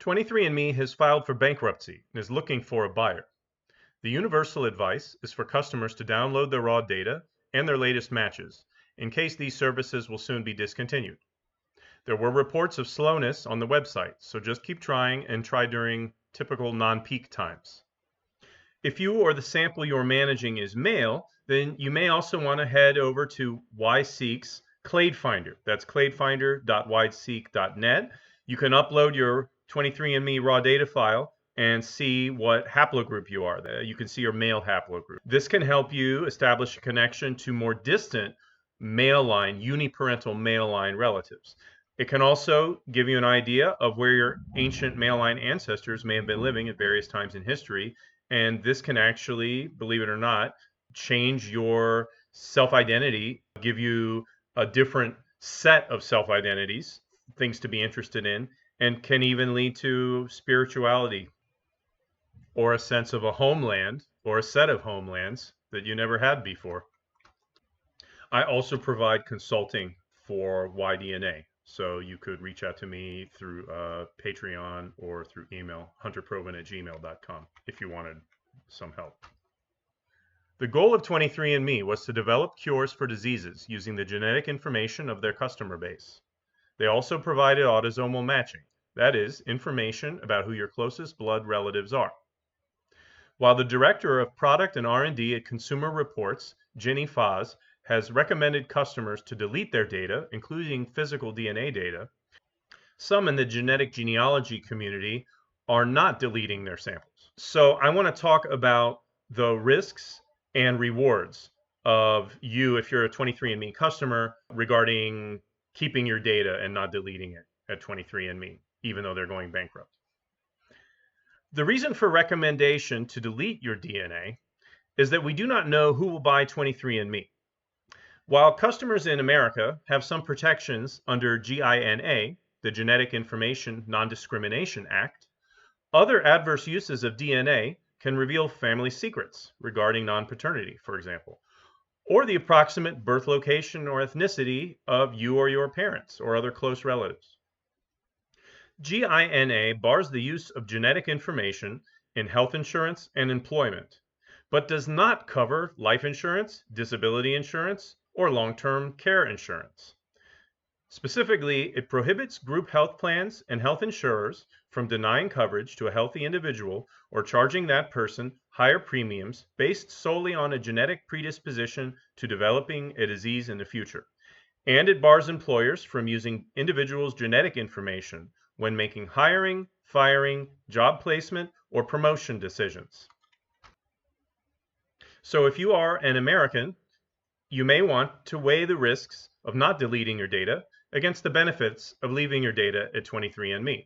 23andMe has filed for bankruptcy and is looking for a buyer. The universal advice is for customers to download their raw data and their latest matches, in case these services will soon be discontinued. There were reports of slowness on the website, so just keep trying and try during typical non-peak times. If you or the sample you're managing is male, then you may also want to head over to YSEQ's Clade Finder. That's cladefinder.yseq.net. You can upload your 23andMe raw data file and see what haplogroup you are. You can see your male haplogroup. This can help you establish a connection to more distant male line, uniparental male line relatives. It can also give you an idea of where your ancient male line ancestors may have been living at various times in history, and this can actually, believe it or not, change your self-identity, give you a different set of self-identities, things to be interested in, and can even lead to spirituality or a sense of a homeland or a set of homelands that you never had before. I also provide consulting for YDNA, so you could reach out to me through Patreon or through email, hunterproven@gmail.com, if you wanted some help. The goal of 23andMe was to develop cures for diseases using the genetic information of their customer base. They also provided autosomal matching, that is, information about who your closest blood relatives are. While the Director of Product and R&D at Consumer Reports, Ginny Foz, has recommended customers to delete their data, including physical DNA data, some in the genetic genealogy community are not deleting their samples. So I want to talk about the risks and rewards of you, if you're a 23andMe customer, regarding keeping your data and not deleting it at 23andMe, even though they're going bankrupt. The reason for recommendation to delete your DNA is that we do not know who will buy 23andMe. While customers in America have some protections under GINA, the Genetic Information Nondiscrimination Act, other adverse uses of DNA can reveal family secrets regarding non-paternity, for example, or the approximate birth location or ethnicity of you or your parents or other close relatives. GINA bars the use of genetic information in health insurance and employment, but does not cover life insurance, disability insurance, or long-term care insurance. Specifically, it prohibits group health plans and health insurers from denying coverage to a healthy individual or charging that person higher premiums based solely on a genetic predisposition to developing a disease in the future. And it bars employers from using individuals' genetic information when making hiring, firing, job placement, or promotion decisions. So if you are an American, you may want to weigh the risks of not deleting your data against the benefits of leaving your data at 23andMe.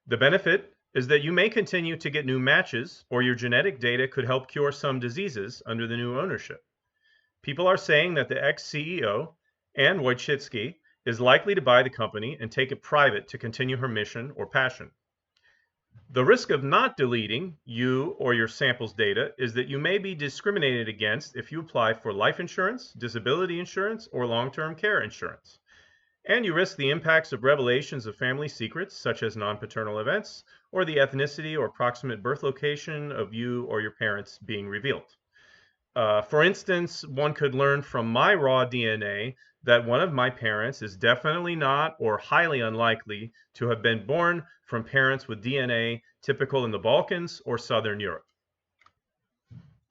The benefit is that you may continue to get new matches, or your genetic data could help cure some diseases under the new ownership. People are saying that the ex-CEO, Anne Wojcicki, is likely to buy the company and take it private to continue her mission or passion. The risk of not deleting you or your sample's data is that you may be discriminated against if you apply for life insurance, disability insurance, or long-term care insurance. And you risk the impacts of revelations of family secrets, such as non-paternal events, or the ethnicity or approximate birth location of you or your parents being revealed. For instance, one could learn from my raw DNA that one of my parents is definitely not or highly unlikely to have been born from parents with DNA typical in the Balkans or Southern Europe.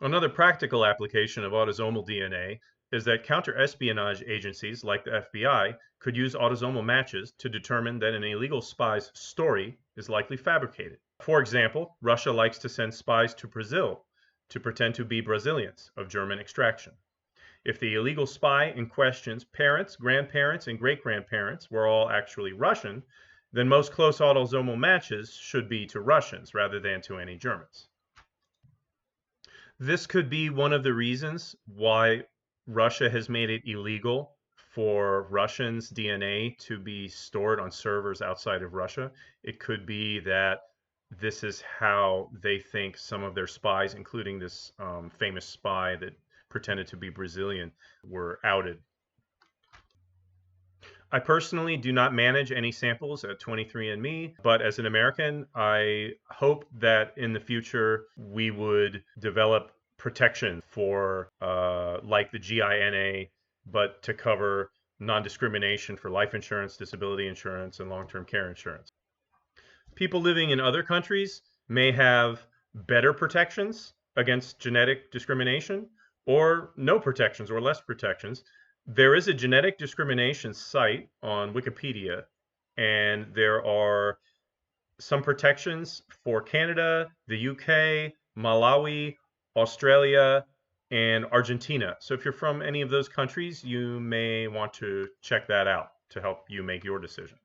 Another practical application of autosomal DNA is that counter-espionage agencies like the FBI could use autosomal matches to determine that an illegal spy's story is likely fabricated. For example, Russia likes to send spies to Brazil to pretend to be Brazilians of German extraction. If the illegal spy in question's parents, grandparents, and great-grandparents were all actually Russian, then most close autosomal matches should be to Russians rather than to any Germans. This could be one of the reasons why Russia has made it illegal for Russians' DNA to be stored on servers outside of Russia. It could be that this is how they think some of their spies, including this famous spy that pretended to be Brazilian, were outed. I personally do not manage any samples at 23andMe, but as an American, I hope that in the future we would develop protection for like the GINA, but to cover non-discrimination for life insurance, disability insurance, and long-term care insurance. People living in other countries may have better protections against genetic discrimination or no protections or less protections. There is a genetic discrimination site on Wikipedia, and there are some protections for Canada, the UK, Malawi, Australia, and Argentina. So if you're from any of those countries, you may want to check that out to help you make your decision.